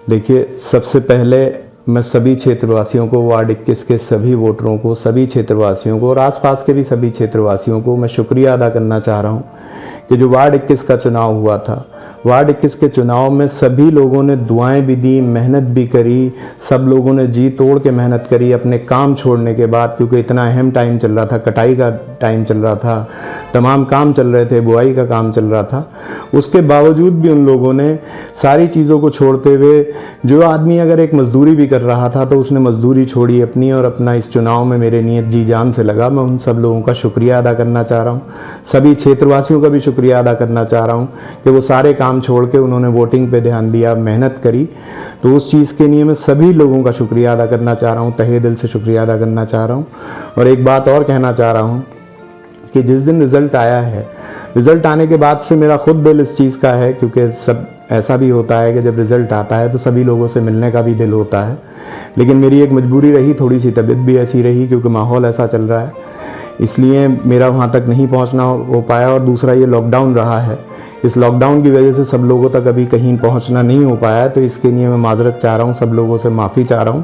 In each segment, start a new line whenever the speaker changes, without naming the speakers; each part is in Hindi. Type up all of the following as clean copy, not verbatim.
देखिए, सबसे पहले मैं सभी क्षेत्रवासियों को, वार्ड 21 के सभी वोटरों को, सभी क्षेत्रवासियों को और आसपास के भी सभी क्षेत्रवासियों को मैं शुक्रिया अदा करना चाह रहा हूँ कि जो वार्ड 21 का चुनाव हुआ था, वार्ड 21 के चुनाव में सभी लोगों ने दुआएं भी दी, मेहनत भी करी, सब लोगों ने जी तोड़ के मेहनत करी अपने काम छोड़ने के बाद, क्योंकि इतना अहम टाइम चल रहा था, कटाई का टाइम चल रहा था, तमाम काम चल रहे थे, बुआई का काम चल रहा था। उसके बावजूद भी उन लोगों ने सारी चीज़ों को छोड़ते हुए, जो आदमी अगर एक मजदूरी भी कर रहा था तो उसने मजदूरी छोड़ी अपनी और अपना इस चुनाव में मेरे नियत जी जान से लगा। मैं उन सब लोगों का शुक्रिया अदा करना चाह रहा हूँ, सभी क्षेत्रवासियों का भी शुक्रिया अदा करना चाह रहा हूँ कि वो सारे काम छोड़ के उन्होंने वोटिंग पे ध्यान दिया, मेहनत करी। तो उस चीज़ के लिए मैं सभी लोगों का शुक्रिया अदा करना चाह रहा हूँ, तहे दिल से शुक्रिया अदा करना चाह रहा हूँ। और एक बात और कहना चाह रहा हूँ कि जिस दिन रिज़ल्ट आया है, रिज़ल्ट आने के बाद से मेरा खुद दिल इस चीज़ का है, क्योंकि सब ऐसा भी होता है कि जब रिज़ल्ट आता है तो सभी लोगों से मिलने का भी दिल होता है, लेकिन मेरी एक मजबूरी रही, थोड़ी सी तबीयत भी ऐसी रही क्योंकि माहौल ऐसा चल रहा है, इसलिए मेरा वहाँ तक नहीं पहुँचना हो पाया। और दूसरा ये लॉकडाउन रहा है, इस लॉकडाउन की वजह से सब लोगों तक अभी कहीं पहुंचना नहीं हो पाया है, तो इसके लिए मैं माजरत चाह रहा हूं, सब लोगों से माफ़ी चाह रहा हूं।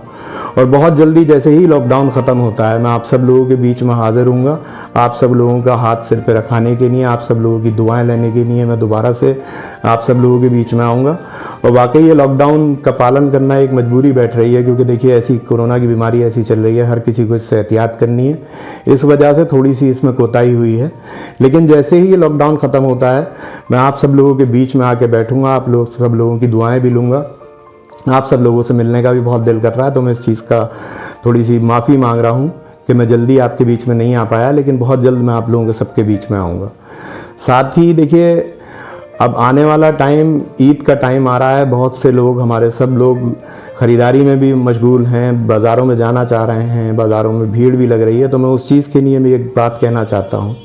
और बहुत जल्दी जैसे ही लॉकडाउन ख़त्म होता है मैं आप सब लोगों के बीच में हाज़िर हूँगा, आप सब लोगों का हाथ सिर पे रखाने के लिए, आप सब लोगों की दुआएं लेने के लिए मैं दोबारा से आप सब लोगों के बीच में आऊँगा। और वाकई ये लॉकडाउन का पालन करना एक मजबूरी बैठ रही है, क्योंकि देखिए ऐसी कोरोना की बीमारी ऐसी चल रही है, हर किसी को इससे एहतियात करनी है, इस वजह से थोड़ी सी इसमें कोताही हुई है। लेकिन जैसे ही ये लॉकडाउन ख़त्म होता है मैं आप सब लोगों के बीच में आके बैठूंगा, आप लोग सब लोगों की दुआएं भी लूँगा। आप सब लोगों से मिलने का भी बहुत दिल कर रहा है, तो मैं इस चीज़ का थोड़ी सी माफ़ी मांग रहा हूँ कि मैं जल्दी आपके बीच में नहीं आ पाया, लेकिन बहुत जल्द मैं आप लोगों के सबके बीच में आऊँगा। साथ ही देखिए, अब आने वाला टाइम ईद का टाइम आ रहा है, बहुत से लोग, हमारे सब लोग ख़रीदारी में भी मशगूल हैं, बाज़ारों में जाना चाह रहे हैं, बाज़ारों में भीड़ भी लग रही है। तो मैं उस चीज़ के लिए भी एक बात कहना चाहता हूँ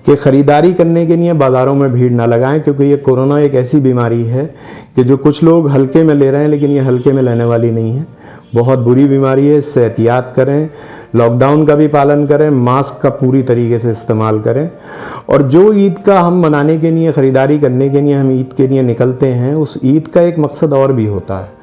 कि ख़रीदारी करने के लिए बाज़ारों में भीड़ ना लगाएं, क्योंकि ये कोरोना एक ऐसी बीमारी है कि जो कुछ लोग हल्के में ले रहे हैं, लेकिन ये हल्के में लेने वाली नहीं है, बहुत बुरी बीमारी है। इससे एहतियात करें, लॉकडाउन का भी पालन करें, मास्क का पूरी तरीके से इस्तेमाल करें। और जो ईद का हम मनाने के लिए, ख़रीदारी करने के लिए हम ईद के लिए निकलते हैं, उस ईद का एक मकसद और भी होता है।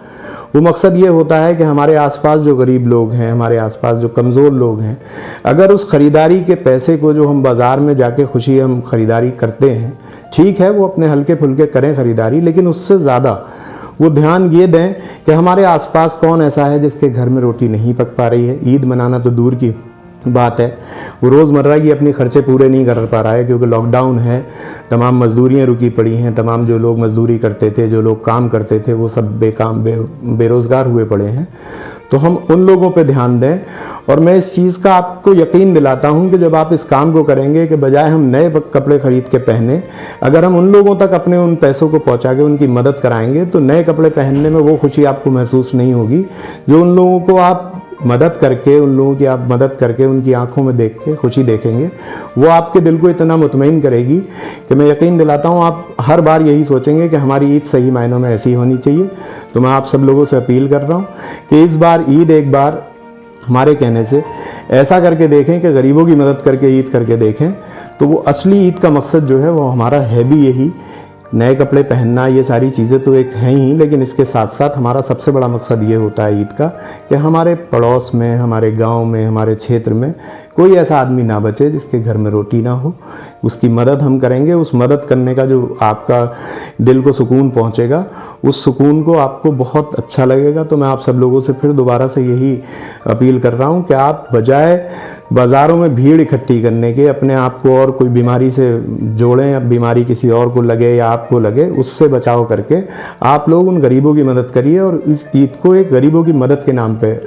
वो मकसद ये होता है कि हमारे आसपास जो गरीब लोग हैं, हमारे आसपास जो कमज़ोर लोग हैं, अगर उस ख़रीदारी के पैसे को जो हम बाज़ार में जाके खुशी हम ख़रीदारी करते हैं, ठीक है वो अपने हल्के फुल्के करें ख़रीदारी, लेकिन उससे ज़्यादा वो ध्यान ये दें कि हमारे आसपास कौन ऐसा है जिसके घर में रोटी नहीं पक पा रही है। ईद मनाना तो दूर की बात है, वो रोज़मर्रा की अपने खर्चे पूरे नहीं कर पा रहा है, क्योंकि लॉकडाउन है, तमाम मजदूरियाँ रुकी पड़ी हैं, तमाम जो लोग मजदूरी करते थे, जो लोग काम करते थे, वो सब बेरोज़गार हुए पड़े हैं। तो हम उन लोगों पे ध्यान दें। और मैं इस चीज़ का आपको यकीन दिलाता हूं कि जब आप इस काम को करेंगे कि बजाय हम नए कपड़े ख़रीद के पहने, अगर हम उन लोगों तक अपने उन पैसों को पहुंचा के उनकी मदद कराएंगे, तो नए कपड़े पहनने में वो खुशी आपको महसूस नहीं होगी जो उन लोगों को आप मदद करके, उन लोगों की आप मदद करके उनकी आंखों में देख के खुशी देखेंगे। वो आपके दिल को इतना मुतमईन करेगी कि मैं यकीन दिलाता हूँ आप हर बार यही सोचेंगे कि हमारी ईद सही मायनों में ऐसी होनी चाहिए। तो मैं आप सब लोगों से अपील कर रहा हूँ कि इस बार ईद एक बार हमारे कहने से ऐसा करके देखें कि गरीबों की मदद करके ईद करके देखें, तो वो असली ईद का मकसद जो है वो हमारा है भी यही। नए कपड़े पहनना, ये सारी चीज़ें तो एक हैं ही, लेकिन इसके साथ साथ हमारा सबसे बड़ा मकसद ये होता है ईद का कि हमारे पड़ोस में, हमारे गांव में, हमारे क्षेत्र में कोई ऐसा आदमी ना बचे जिसके घर में रोटी ना हो। उसकी मदद हम करेंगे, उस मदद करने का जो आपका दिल को सुकून पहुंचेगा, उस सुकून को आपको बहुत अच्छा लगेगा। तो मैं आप सब लोगों से फिर दोबारा से यही अपील कर रहा हूं कि आप बजाय बाज़ारों में भीड़ इकट्ठी करने के, अपने आप को और कोई बीमारी से जोड़ें, अब बीमारी किसी और को लगे या आपको लगे, उससे बचाव करके आप लोग उन गरीबों की मदद करिए और इस ईद को एक गरीबों की मदद के नाम पे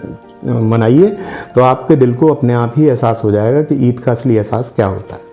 मनाइए। तो आपके दिल को अपने आप ही एहसास हो जाएगा कि ईद का असली एहसास क्या होता है।